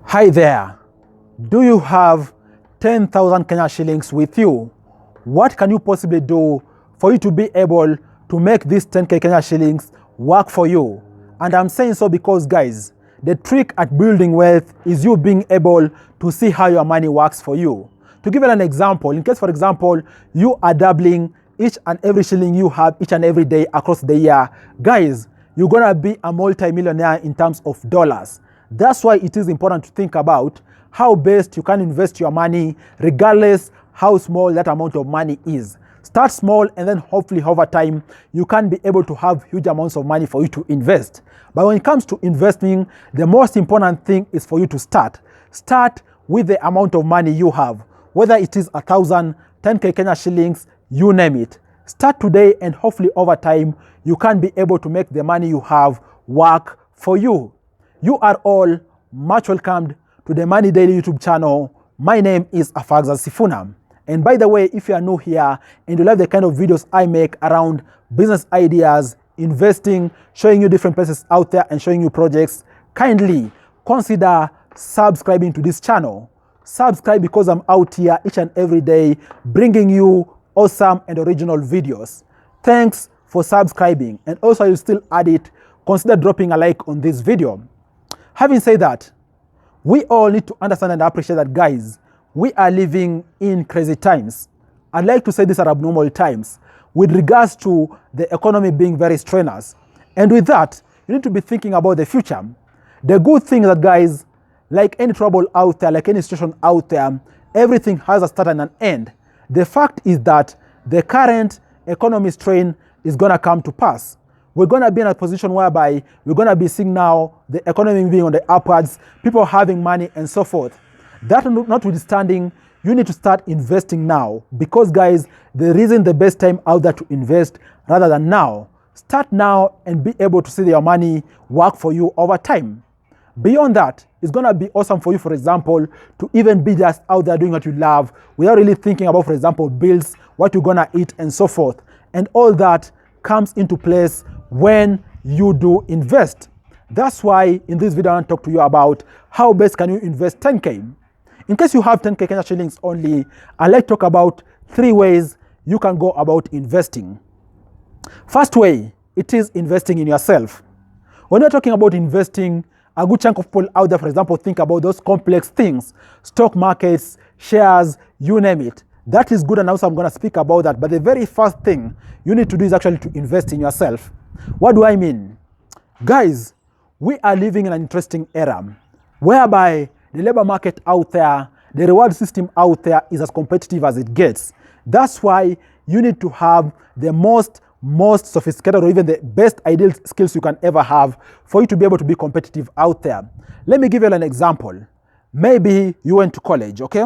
Hi there. Do you have 10,000 Kenya shillings with you? What can you possibly do for you to be able to make these 10k Kenya shillings work for you? And I'm saying so because, guys, the trick at building wealth is you being able to see how your money works for you. To give you an example, in case, for example, you are doubling each and every shilling you have each and every day across the year, guys, you're gonna be a multi-millionaire in terms of dollars. That's why it is important to think about how best you can invest your money regardless how small that amount of money is. Start small and then hopefully over time you can be able to have huge amounts of money for you to invest. But when it comes to investing, the most important thing is for you to start. Start with the amount of money you have, whether it is 1,000, 10k Kenya shillings, you name it. Start today and hopefully over time you can be able to make the money you have work for you. You are all much welcomed to the Money Daily YouTube channel. My name is Afagza Sifuna. And by the way, if you are new here and you like the kind of videos I make around business ideas, investing, showing you different places out there and showing you projects, kindly consider subscribing to this channel. Subscribe because I'm out here each and every day bringing you awesome and original videos. Thanks for subscribing. And also, you still at it, consider dropping a like on this video. Having said that, we all need to understand and appreciate that, guys, we are living in crazy times. I'd like to say these are abnormal times with regards to the economy being very strenuous. And with that, you need to be thinking about the future. The good thing is that, guys, like any trouble out there, like any situation out there, everything has a start and an end. The fact is that the current economy strain is going to come to pass. We're going to be in a position whereby we're going to be seeing now the economy being on the upwards, people having money and so forth. That notwithstanding, you need to start investing now because, guys, there isn't the best time out there to invest rather than now. Start now and be able to see your money work for you over time. Beyond that, it's going to be awesome for you, for example, to even be just out there doing what you love without really thinking about, for example, bills, what you're going to eat and so forth. And all that comes into place when you do invest. That's why in this video I want to talk to you about how best can you invest 10k. In case you have 10k Kenya shillings only, I'd like to talk about 3 ways you can go about investing. First way, it is investing in yourself. When you're talking about investing, a good chunk of people out there, for example, think about those complex things, stock markets, shares, you name it. That is good, and also I'm going to speak about that. But the very first thing you need to do is actually to invest in yourself. What do I mean? Guys, we are living in an interesting era whereby the labor market out there, the reward system out there is as competitive as it gets. That's why you need to have the most sophisticated or even the best ideal skills you can ever have for you to be able to be competitive out there. Let me give you an example. Maybe you went to college, okay?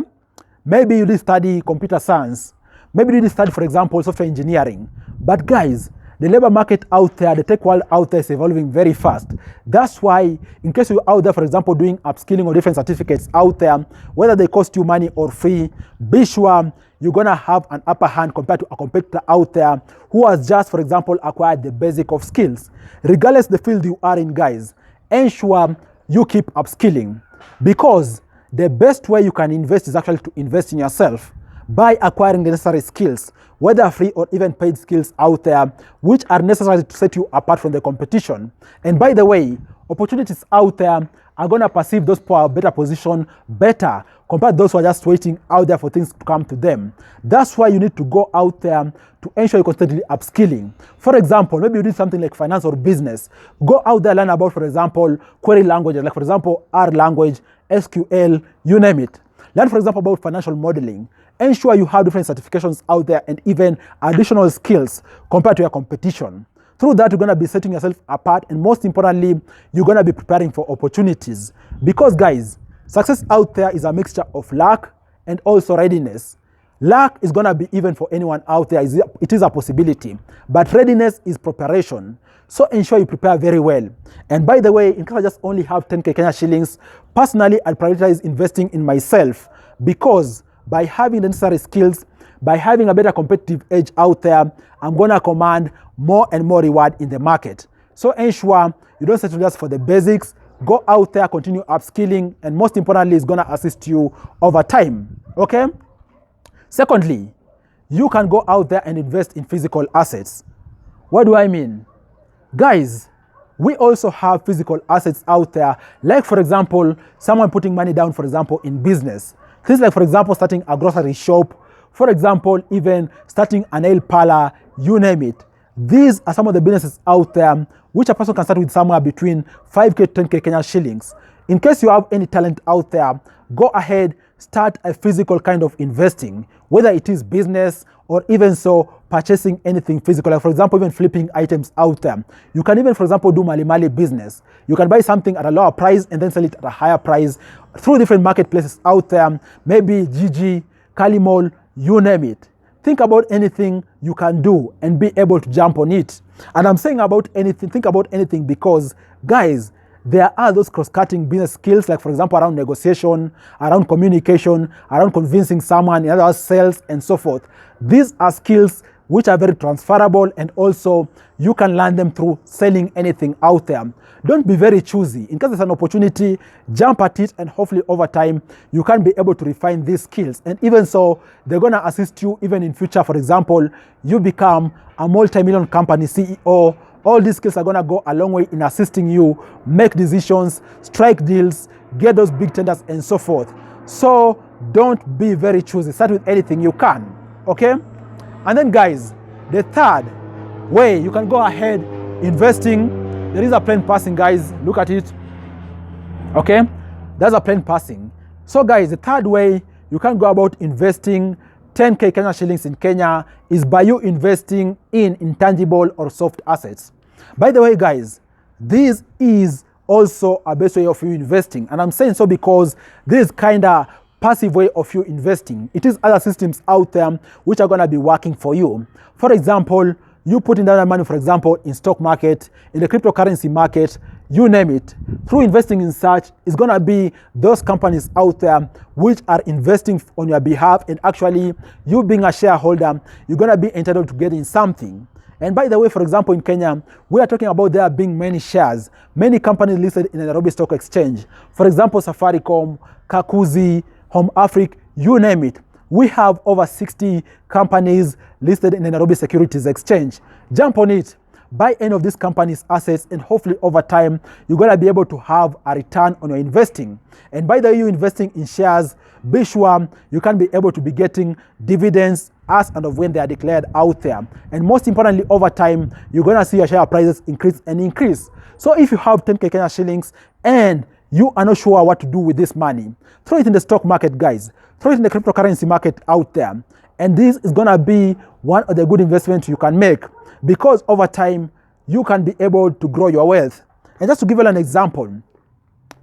Maybe you did study computer science. Maybe you did study, for example, software engineering. But guys, the labor market out there, the tech world out there is evolving very fast. That's why, in case you're out there, for example, doing upskilling or different certificates out there, whether they cost you money or free, be sure you're going to have an upper hand compared to a competitor out there who has just, for example, acquired the basic of skills. Regardless the field you are in, guys, ensure you keep upskilling, because the best way you can invest is actually to invest in yourself by acquiring the necessary skills, whether free or even paid skills out there, which are necessary to set you apart from the competition. And by the way, opportunities out there are going to perceive those who are better position better compared to those who are just waiting out there for things to come to them. That's why you need to go out there to ensure you're constantly upskilling. For example, maybe you did something like finance or business. Go out there, learn about, for example, query languages, like for example, R language, SQL, you name it. Learn, for example, about financial modeling. Ensure you have different certifications out there and even additional skills compared to your competition. Through that, you're going to be setting yourself apart, and most importantly, you're going to be preparing for opportunities. Because, guys, success out there is a mixture of luck and also readiness. Luck is going to be even for anyone out there. It is a possibility. But readiness is preparation. So ensure you prepare very well. And by the way, in case I just only have 10k Kenya shillings, personally, I prioritize investing in myself, because by having the necessary skills, by having a better competitive edge out there, I'm going to command more and more reward in the market. So ensure you don't settle just for the basics, Go out there, continue upskilling, and most importantly, it's gonna assist you over time. Okay? Secondly, you can go out there and invest in physical assets. What do I mean? Guys, we also have physical assets out there, like for example, someone putting money down, for example, in business. Things like, for example, starting a grocery shop, for example, even starting a nail parlor, you name it. These are some of the businesses out there which a person can start with somewhere between 5K to 10K Kenya shillings. In case you have any talent out there, go ahead, start a physical kind of investing, whether it is business or even so purchasing anything physical, like for example, even flipping items out there. You can even, for example, do mali business. You can buy something at a lower price and then sell it at a higher price through different marketplaces out there, maybe Gigi, Kalimall, you name it. Think about anything you can do and be able to jump on it. And I'm saying about anything, think about anything because, guys, there are those cross-cutting business skills, like for example, around negotiation, around communication, around convincing someone, in other words, sales, and so forth. These are skills which are very transferable, and also you can learn them through selling anything out there. Don't be very choosy. In case there's an opportunity, jump at it, and hopefully over time, you can be able to refine these skills. And even so, they're going to assist you even in future. For example, you become a multi-million company CEO. All these skills are going to go a long way in assisting you make decisions, strike deals, get those big tenders, and so forth. So don't be very choosy. Start with anything you can, okay? And then, guys, the third way you can go ahead investing, there is a plane passing, guys. Look at it, okay? There's a plane passing. So, guys, the third way you can go about investing 10K Kenya shillings in Kenya is by you investing in intangible or soft assets. By the way, guys, this is also a best way of you investing. And I'm saying so because this is kind of passive way of you investing. It is other systems out there which are going to be working for you. For example, you putting down money, for example, in stock market, in the cryptocurrency market, you name it. Through investing in such, it's going to be those companies out there which are investing on your behalf, and actually you being a shareholder, you're going to be entitled to getting something. And by the way, for example, in Kenya, we are talking about there being many shares, many companies listed in the Nairobi Stock Exchange. For example, Safaricom, Kakuzi, Home Africa, you name it. We have over 60 companies listed in the Nairobi Securities Exchange. Jump on it, buy any of these companies' assets, and hopefully over time, you're going to be able to have a return on your investing. And by the way, you investing in shares, be sure you can be able to be getting dividends as and of when they are declared out there. And most importantly, over time, you're going to see your share prices increase and increase. So if you have 10K Kenya shillings and you are not sure what to do with this money, throw it in the stock market, guys. Throw it in the cryptocurrency market out there. And this is going to be one of the good investments you can make, because over time, you can be able to grow your wealth. And just to give you an example,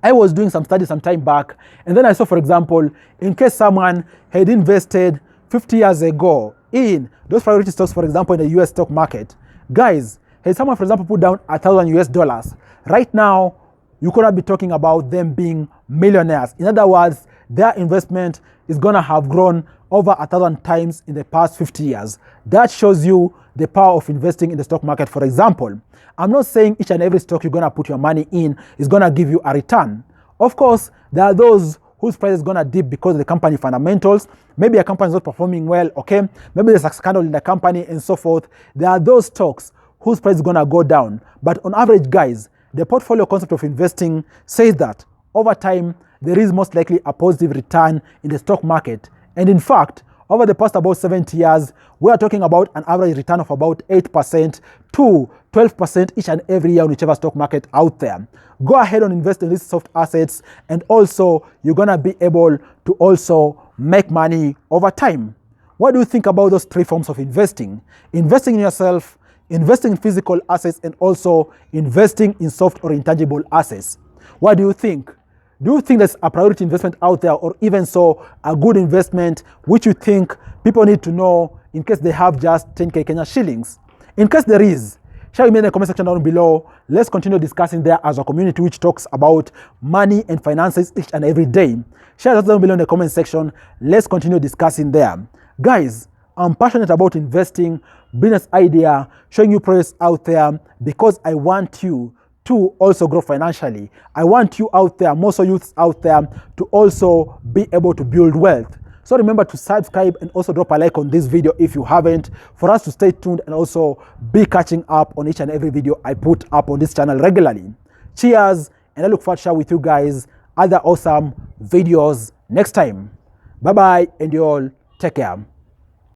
I was doing some studies some time back, and then I saw, for example, in case someone had invested 50 years ago in those priority stocks, for example, in the US stock market, guys, had someone, for example, put down $1,000 US, right now, you could not be talking about them being millionaires. In other words, their investment is going to have grown over 1,000 times in the past 50 years. That shows you the power of investing in the stock market. For example, I'm not saying each and every stock you're going to put your money in is going to give you a return. Of course, there are those whose price is going to dip because of the company fundamentals. Maybe a company is not performing well, okay? Maybe there's a scandal in the company and so forth. There are those stocks whose price is going to go down. But on average, guys, the portfolio concept of investing says that over time, there is most likely a positive return in the stock market. And in fact, over the past about 70 years, we are talking about an average return of about 8% to 12% each and every year on whichever stock market out there. Go ahead and invest in these soft assets, and also you're going to be able to also make money over time. What do you think about those three forms of investing? Investing in yourself, investing in physical assets, and also investing in soft or intangible assets. What do you think? Do you think there's a priority investment out there, or even so a good investment which you think people need to know in case they have just 10K Kenya shillings? In case there is, share with me in the comment section down below. Let's continue discussing there as a community which talks about money and finances each and every day. Share that down below in the comment section. Let's continue discussing there. Guys, I'm passionate about investing, business idea, showing you projects out there because I want you to also grow financially. I want you out there, most youths out there, to also be able to build wealth. So remember to subscribe and also drop a like on this video if you haven't, for us to stay tuned and also be catching up on each and every video I put up on this channel regularly. Cheers, and I look forward to share with you guys other awesome videos next time. Bye bye, and you all take care.